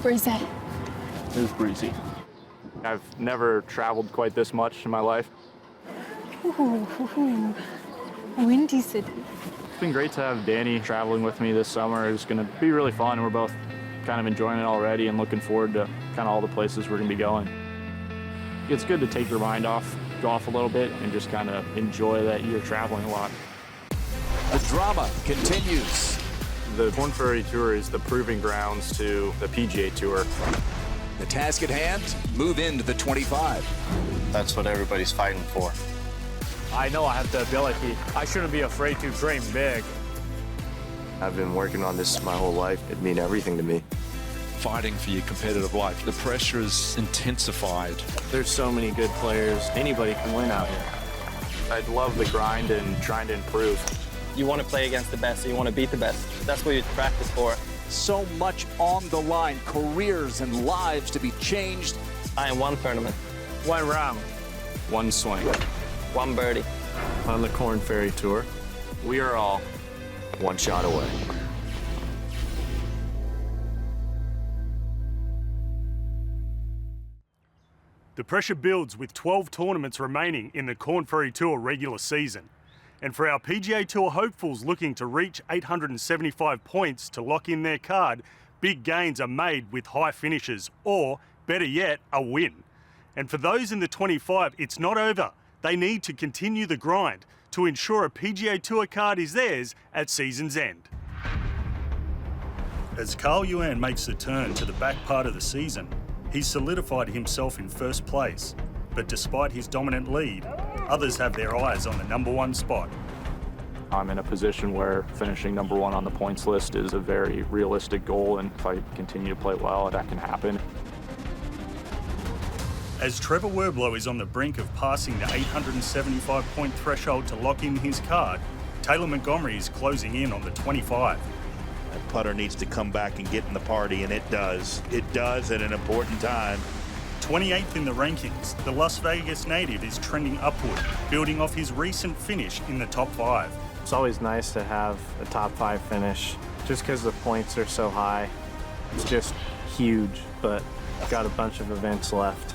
breezy. It was breezy. I've never traveled quite this much in my life. Ooh, Windy City. It's been great to have Danny traveling with me this summer. It's going to be really fun. We're both kind of enjoying it already and looking forward to kind of all the places we're going to be going. It's good to take your mind off, go off a little bit, and just kind of enjoy that you're traveling a lot. The drama continues. The Korn Ferry Tour is the proving grounds to the PGA Tour. The task at hand, move into the 25. That's what everybody's fighting for. I know I have the ability. I shouldn't be afraid to dream big. I've been working on this my whole life. It means everything to me. Fighting for your competitive life. The pressure is intensified. There's so many good players. Anybody can win out here. I love the grind and trying to improve. You want to play against the best, so you want to beat the best. That's what you practice for. So much on the line, careers and lives to be changed. I am one tournament, One round. One swing. one birdie. On the Korn Ferry Tour, We are all one shot away. The pressure builds with 12 tournaments remaining in the Korn Ferry Tour regular season. And for our PGA Tour hopefuls looking to reach 875 points to lock in their card, big gains are made with high finishes, or, better yet, a win. And for those in the 25, it's not over. They need to continue the grind to ensure a PGA Tour card is theirs at season's end. As Yuan makes the turn to the back part of the season, he's solidified himself in first place. But despite his dominant lead, others have their eyes on the #1 spot. I'm in a position where finishing #1 on the points list is a very realistic goal, and if I continue to play well, that can happen. As TREVOR WERBYLO is on the brink of passing the 875-point threshold to lock in his card, Taylor Montgomery is closing in on the 25. That putter needs to come back and get in the party, and it does. It does at an important time. 28th in the rankings, the Las Vegas native is trending upward, building off his recent finish in the top 5. It's always nice to have a top 5 finish, just because the points are so high. It's just huge, but got a bunch of events left.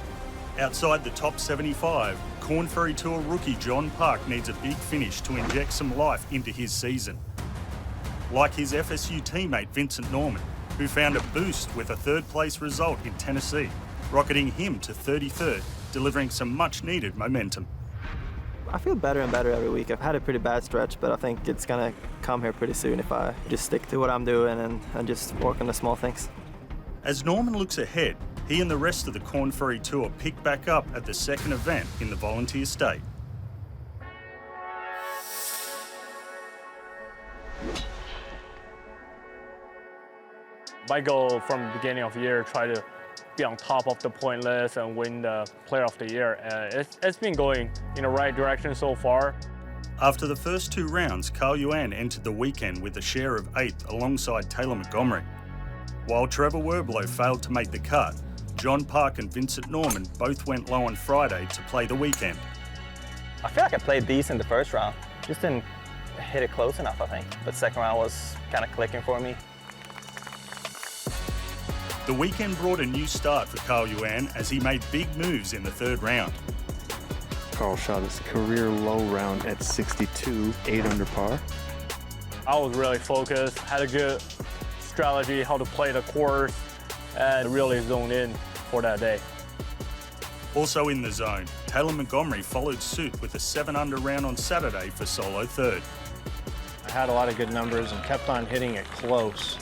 Outside the top 75, Korn Ferry Tour rookie John Park needs a big finish to inject some life into his season. Like his FSU teammate Vincent Norrman, who found a boost with a third-place result in Tennessee, rocketing him to 33rd, delivering some much-needed momentum. I feel better and better every week. I've had a pretty bad stretch, but I think it's going to come here pretty soon if I just stick to what I'm doing and just work on the small things. As Norman looks ahead, he and the rest of the Korn Ferry Tour pick back up at the second event in the Volunteer State. My goal from the beginning of the year, try to be on top of the point list and win the Player of the Year. It's been going in the right direction so far. After the first 2 rounds, Yuan entered the weekend with a share of 8th alongside Taylor Montgomery. While TREVOR WERBYLO failed to make the cut, John Park and Vincent Norrman both went low on Friday to play the weekend. I feel like I played decent the first round. Just didn't hit it close enough, I think. But second round was kind of clicking for me. The weekend brought a new start for Yuan as he made big moves in the 3rd round. Carl shot his career low round at 62, 8 under par. I was really focused, had a good strategy, how to play the course, and really zoned in for that day. Also in the zone, Taylor Montgomery followed suit with a 7 under round on Saturday for solo 3rd. I had a lot of good numbers and kept on hitting it close,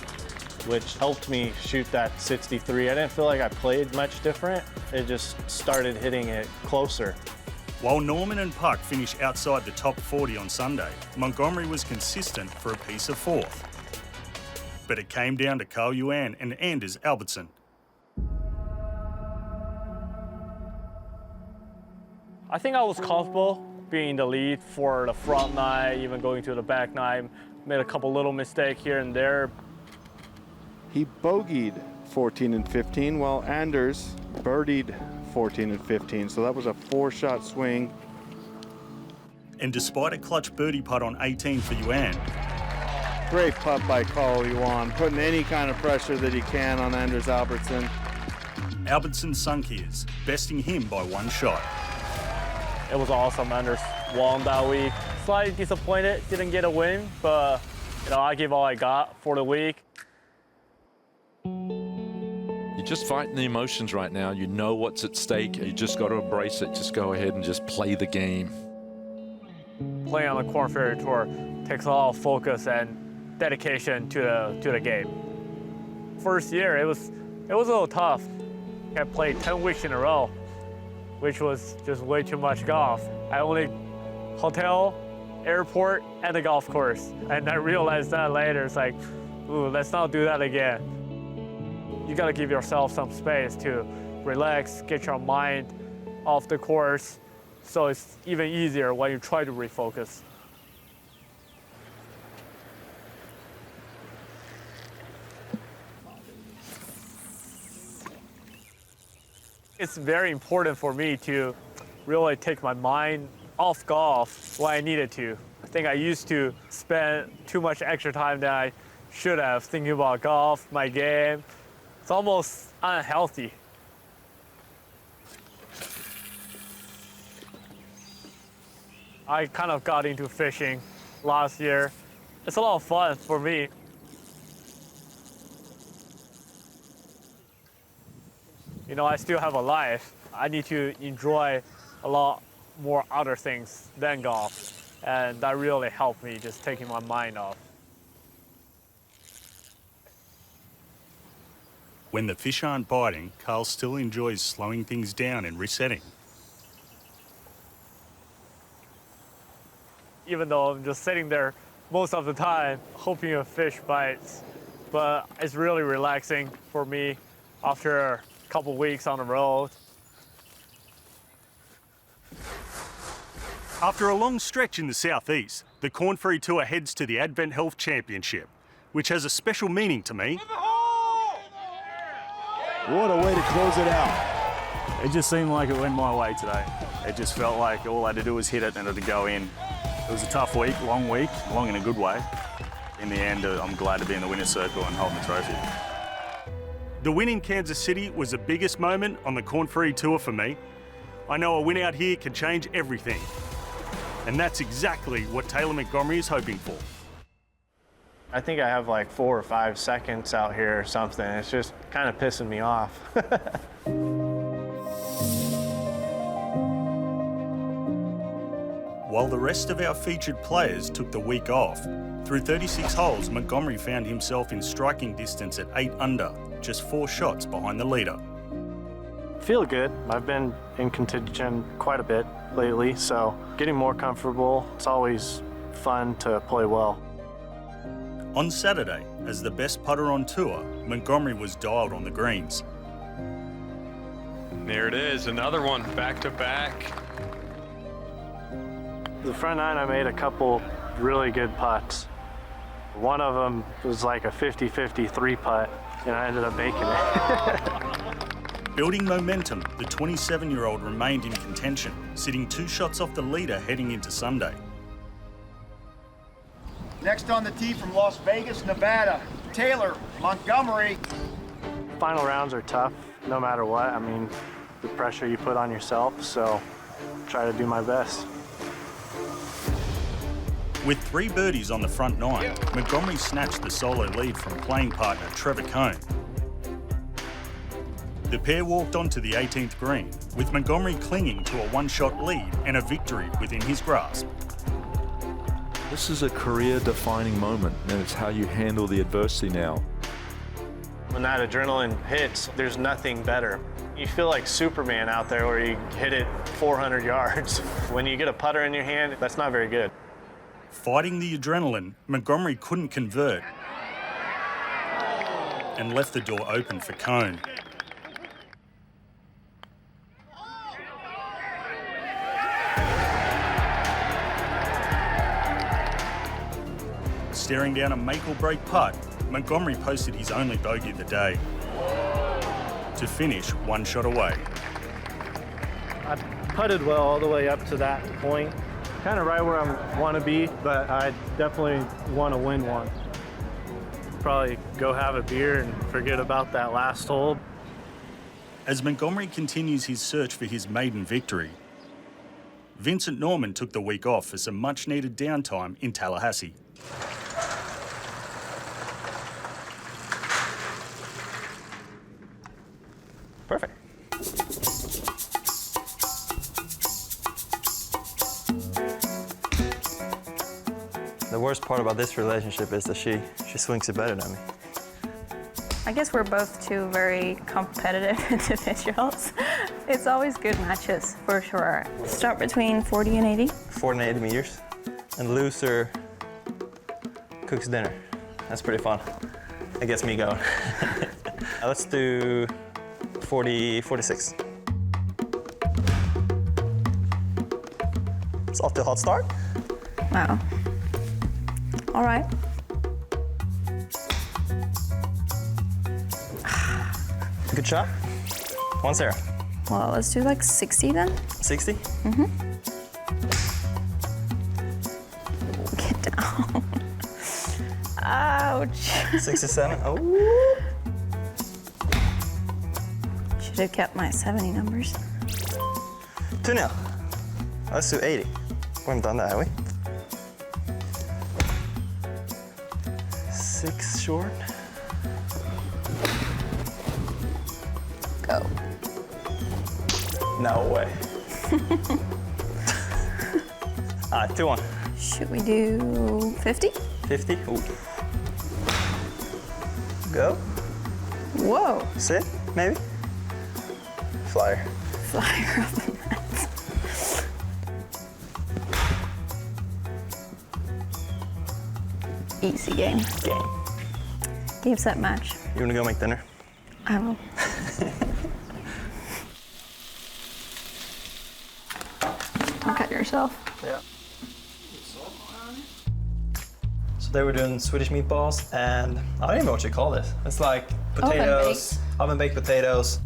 which helped me shoot that 63. I didn't feel like I played much different. It just started hitting it closer. While Norman and Park finished outside the top 40 on Sunday, Montgomery was consistent for a piece of 4th. But it came down to Yuan and Anders Albertson. I think I was comfortable being in the lead for the front 9, even going to the back 9. Made a couple little mistakes here and there. He bogeyed 14 and 15, while Anders birdied 14 and 15. So that was a 4-shot swing. And despite a clutch birdie putt on 18 for Yuan, Great putt by Yuan, putting any kind of pressure that he can on Anders Albertson. Albertson sunk his, besting him by 1 shot. It was awesome. Anders won that week. Slightly disappointed, didn't get a win, but I gave all I got for the week. You're just fighting the emotions right now. You know what's at stake. You just got to embrace it. Just go ahead and just play the game. Playing on the Korn Ferry Tour takes a lot of focus and dedication to the game. First year, it was a little tough. I played 10 weeks in a row, which was just way too much golf. I only hotel, airport, and the golf course. And I realized that later. It's like, ooh, let's not do that again. You gotta give yourself some space to relax, get your mind off the course, so it's even easier when you try to refocus. It's very important for me to really take my mind off golf when I needed to. I think I used to spend too much extra time than I should have thinking about golf, my game. It's almost unhealthy. I kind of got into fishing last year. It's a lot of fun for me. I still have a life. I need to enjoy a lot more other things than golf. And that really helped me just taking my mind off. When the fish aren't biting, Carl still enjoys slowing things down and resetting. Even though I'm just sitting there most of the time, hoping a fish bites. But it's really relaxing for me after a couple weeks on the road. After a long stretch in the southeast, the Korn Ferry Tour heads to the Advent Health Championship, which has a special meaning to me. What a way to close it out. It just seemed like it went my way today. It just felt like all I had to do was hit it and it'd go in. It was a tough week, long in a good way. In the end, I'm glad to be in the winner's circle and holding the trophy. The win in Kansas City was the biggest moment on the Korn Ferry Tour for me. I know a win out here can change everything. And that's exactly what Taylor Montgomery is hoping for. I think I have like 4 or 5 seconds out here or something. It's just kind of pissing me off. While the rest of our featured players took the week off, through 36 holes, Montgomery found himself in striking distance at 8 under, just 4 shots behind the leader. Feel good. I've been in contention quite a bit lately, so getting more comfortable. It's always fun to play well. On Saturday, as the best putter on tour, Montgomery was dialed on the greens. There it is, another one, back to back. The front nine, I made a couple really good putts. One of them was like a 50-50 3-putt, and I ended up making it. Building momentum, the 27-year-old remained in contention, sitting 2 shots off the leader heading into Sunday. Next on the tee from Las Vegas, Nevada, Taylor Montgomery. Final rounds are tough, no matter what. I mean, the pressure you put on yourself, so try to do my best. With 3 birdies on the front 9, Montgomery snatched the solo lead from playing partner Trevor Cohn. The pair walked onto the 18th green, with Montgomery clinging to a 1-shot lead and a victory within his grasp. This is a career-defining moment, and it's how you handle the adversity now. When that adrenaline hits, there's nothing better. You feel like Superman out there where you hit it 400 yards. When you get a putter in your hand, that's not very good. Fighting the adrenaline, Montgomery couldn't convert and left the door open for Cohn. Staring down a make-or-break putt, Montgomery posted his only bogey of the day to finish 1 shot away. I putted well all the way up to that point. Kind of right where I want to be, but I definitely want to win one. probably go have a beer and forget about that last hole. As Montgomery continues his search for his maiden victory, Vincent Norrman took the week off for some much-needed downtime in Tallahassee. Perfect. The worst part about this relationship is that she swings it better than me. I guess we're both two very competitive individuals. It's always good matches, for sure. Start between 40 and 80. 40 and 80 meters. And loser cooks dinner. That's pretty fun. It gets me going. Let's do 46. It's off to a hot start. Wow. All right. Good shot. 1-0. Well, let's do like 60 then. 60? Mm-hmm. Get down. Ouch. 67. Oh. Should have kept my 70 numbers. 2-0. Let's do 80. We haven't done that, have we? 6 short. Go. No way. 2-1. Should we do 50? 50. Ooh. Go. Whoa. Sit, maybe. Flyer. Flyer up the net. Easy game. Game, set, match. You wanna go make dinner? I will. Don't cut yourself. Yeah. So they were doing Swedish meatballs, and I don't even know what you call this. It's like potatoes, oven-baked potatoes.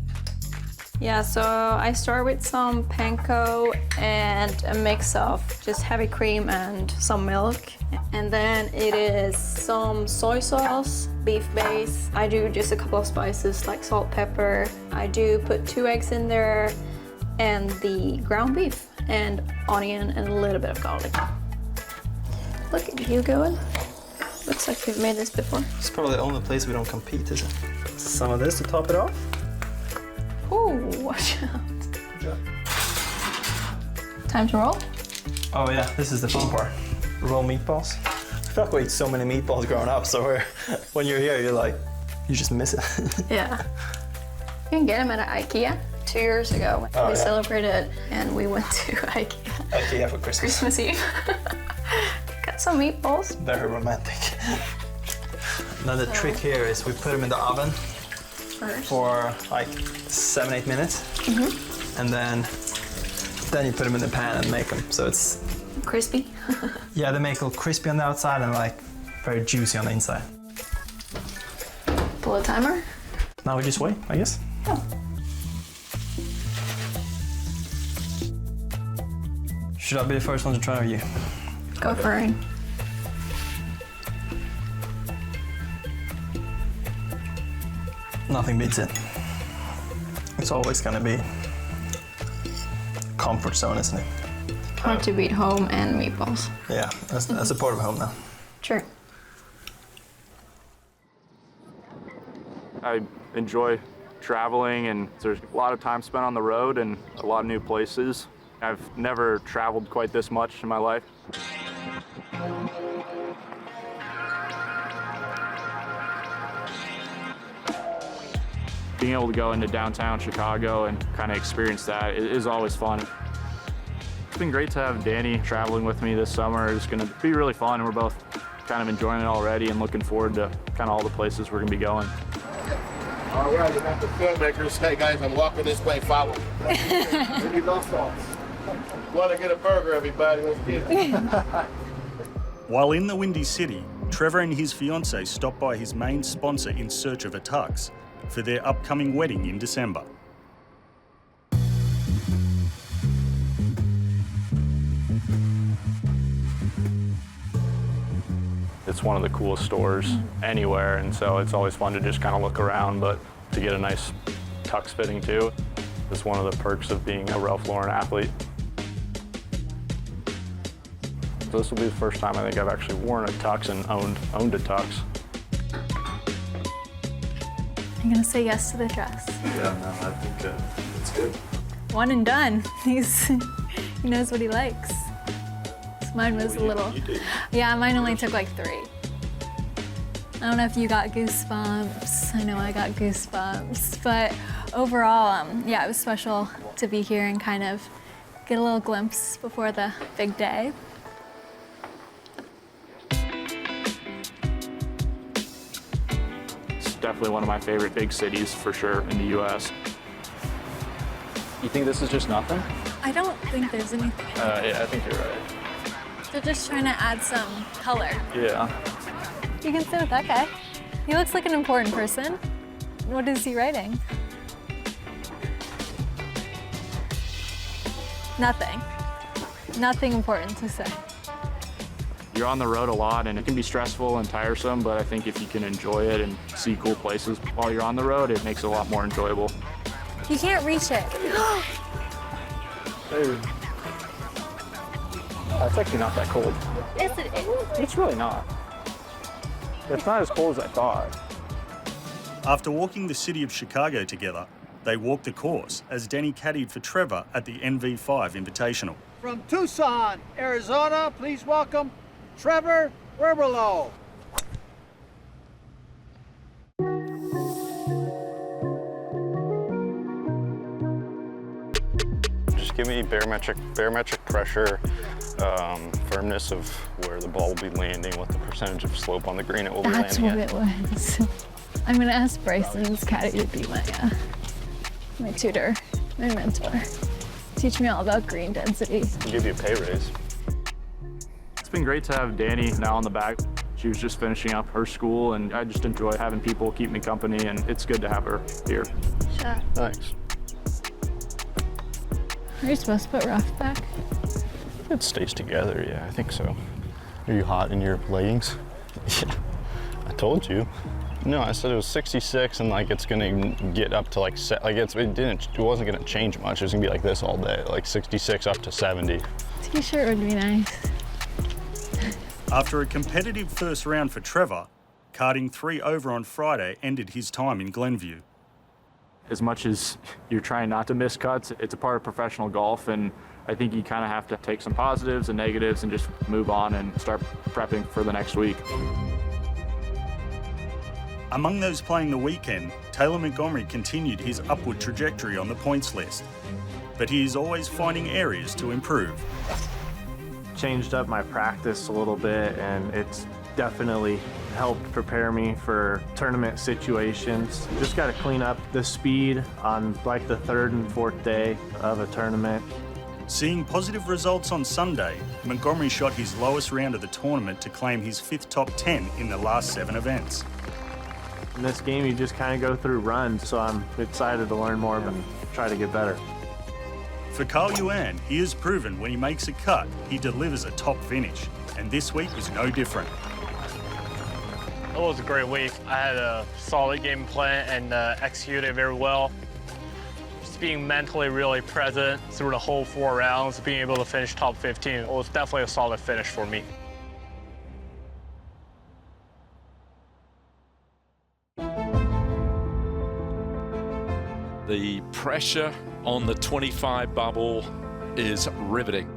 Yeah, so I start with some panko and a mix of just heavy cream and some milk. And then it is some soy sauce, beef base. I do just a couple of spices like salt, pepper. I do put 2 eggs in there and the ground beef and onion and a little bit of garlic. Look at you going. Looks like we've made this before. It's probably the only place we don't compete, is it? Some of this to top it off. Oh, watch out. Time to roll? Oh yeah, this is the fun part. Roll meatballs. I feel like we ate so many meatballs growing up, so when you're here, you're like, you just miss it. Yeah. You can get them at IKEA. 2 years ago, we celebrated and we went to IKEA. IKEA for Christmas. Christmas Eve. Got some meatballs. Very romantic. Now the trick here is we put them in the oven for like 7-8 minutes. And then you put them in the pan and make them. So it's crispy. Yeah, they make a little crispy on the outside and like very juicy on the inside. Pull a timer. Now we just wait, I guess. Oh. Should I be the first one to try or you? Go for it. Nothing beats it. It's always gonna be comfort zone, isn't it? Hard to beat home and meatballs. Yeah, that's a part of home now. Sure. I enjoy traveling, and there's a lot of time spent on the road and a lot of new places. I've never traveled quite this much in my life. Being able to go into downtown Chicago and kind of experience that is always fun. It's been great to have Danny traveling with me this summer. It's going to be really fun, and we're both kind of enjoying it already and looking forward to kind of all the places we're going to be going. All right, we got the filmmakers. Hey guys, I'm walking this way, follow me. Want to get a burger, everybody? Let's get it. While in the Windy City, Trevor and his fiancée stopped by his main sponsor in search of a tux for their upcoming wedding in December. It's one of the coolest stores anywhere, and so it's always fun to just kind of look around, but to get a nice tux fitting too. It's one of the perks of being a Ralph Lauren athlete. So this will be the first time I think I've actually worn a tux and owned a tux. I'm gonna say yes to the dress. Yeah, no, I think it's good. One and done. He knows what he likes. So mine was a little. You did. Yeah, mine only took like 3. I don't know if you got goosebumps. I know I got goosebumps, but overall, yeah, it was special to be here and kind of get a little glimpse before the big day. It's definitely one of my favorite big cities for sure in the U.S. You think this is just nothing? I don't think there's anything. Yeah, I think you're right. They're just trying to add some color. Yeah. You can sit with that guy. He looks like an important person. What is he writing? Nothing. Nothing important to say. You're on the road a lot, and it can be stressful and tiresome, but I think if you can enjoy it and see cool places while you're on the road, it makes it a lot more enjoyable. You can't reach it. Dude. That's actually not that cold. Yes, it is. It's really not. It's not as cold as I thought. After walking the city of Chicago together, they walked the course as Denny caddied for Trevor at the NV5 Invitational. From Tucson, Arizona, please welcome Trevor WERBYLO. Just give me barometric pressure, firmness of where the ball will be landing, what the percentage of slope on the green it will be landing at. That's what it was. I'm gonna ask Bryson's caddy to be my tutor, my mentor. Teach me all about green density. I'll give you a pay raise. It's been great to have Danny now on the back. She was just finishing up her school, and I just enjoy having people keep me company, and it's good to have her here. Sure. Thanks. Are you supposed to put rough back? It stays together, yeah, I think so. Are you hot in your leggings? Yeah, I told you. No, I said it was 66 and like it's gonna get up to like it wasn't gonna change much. It was gonna be like this all day, like 66 up to 70. T-shirt would be nice. After a competitive first round for Trevor, karting 3 over on Friday ended his time in Glenview. As much as you're trying not to miss cuts, it's a part of professional golf, and I think you kind of have to take some positives and negatives and just move on and start prepping for the next week. Among those playing the weekend, Taylor Montgomery continued his upward trajectory on the points list, but he is always finding areas to improve. Changed up my practice a little bit, and it's definitely helped prepare me for tournament situations. Just got to clean up the speed on like the 3rd and 4th day of a tournament. Seeing positive results on Sunday, Montgomery shot his lowest round of the tournament to claim his 5th top 10 in the last 7 events. In this game, you just kind of go through runs, so I'm excited to learn more and try to get better. For Carl Yuan, he has proven when he makes a cut, he delivers a top finish, and this week was no different. It was a great week. I had a solid game plan and executed very well. Just being mentally really present through the whole 4 rounds, being able to finish top 15, it was definitely a solid finish for me. The pressure on the 25 bubble is riveting.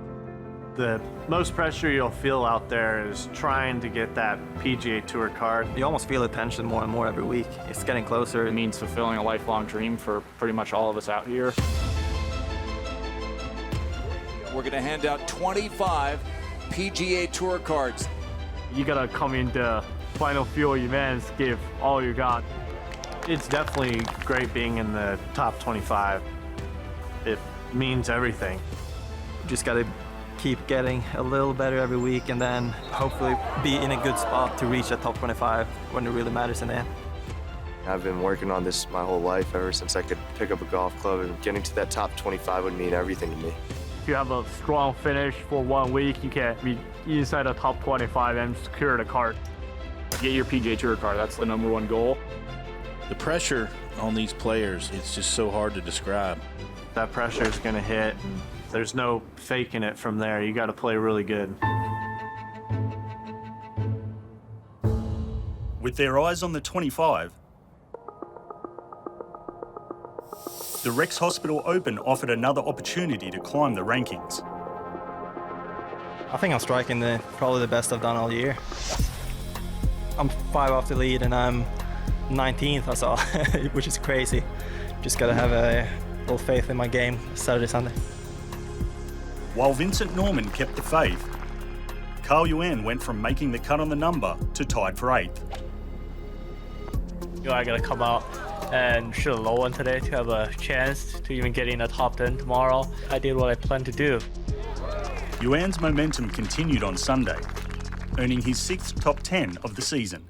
The most pressure you'll feel out there is trying to get that PGA Tour card. You almost feel the tension more and more every week. It's getting closer. It means fulfilling a lifelong dream for pretty much all of us out here. We're going to hand out 25 PGA Tour cards. You gotta come into final few events, give all you got. It's definitely great being in the top 25. It means everything. You just got to keep getting a little better every week and then hopefully be in a good spot to reach the top 25 when it really matters in the end. I've been working on this my whole life, ever since I could pick up a golf club, and getting to that top 25 would mean everything to me. If you have a strong finish for 1 week, you can be inside the top 25 and secure the card. Get your PGA Tour card, that's the #1 goal. The pressure on these players, it's just so hard to describe. That pressure is going to hit. And there's no faking it from there. You got to play really good. With their eyes on the 25, the Rex Hospital Open offered another opportunity to climb the rankings. I think I'm striking probably the best I've done all year. I'm 5 off the lead and I'm 19th, I saw, which is crazy. Just got to have a little faith in my game Saturday, Sunday. While Vincent Norrman kept the faith, Yuan went from making the cut on the number to tied for 8th. I gotta come out and shoot a low one today to have a chance to even get in the top 10 tomorrow. I did what I planned to do. Yuan's momentum continued on Sunday, earning his 6th top 10 of the season.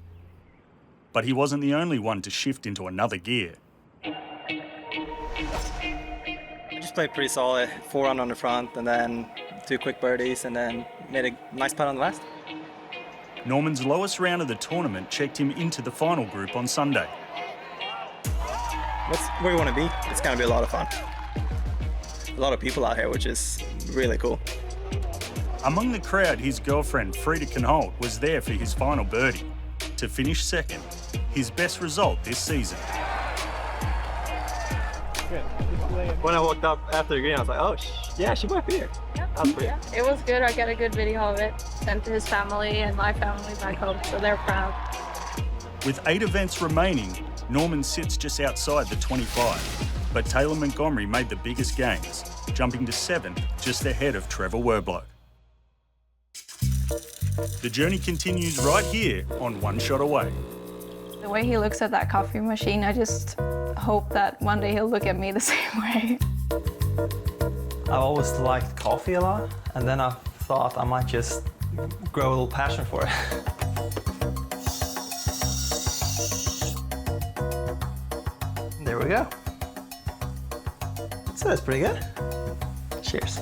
But he wasn't the only one to shift into another gear. I just played pretty solid, 4 on the front and then 2 quick birdies and then made a nice putt on the last. Norman's lowest round of the tournament checked him into the final group on Sunday. That's where you want to be. It's going to be a lot of fun. A lot of people out here, which is really cool. Among the crowd, his girlfriend, Frida Kinholt, was there for his final birdie to finish 2nd, his best result this season. When I walked up after the green, I was like, oh, yeah, she might be here. Yeah, it was good. I got a good video of it sent to his family and my family back home, so they're proud. With 8 events remaining, Norman sits just outside the 25, but Taylor Montgomery made the biggest gains, jumping to 7th, just ahead of TREVOR WERBYLO. The journey continues right here on One Shot Away. The way he looks at that coffee machine, I just hope that one day he'll look at me the same way. I always liked coffee a lot, and then I thought I might just grow a little passion for it. There we go. So that's pretty good. Cheers.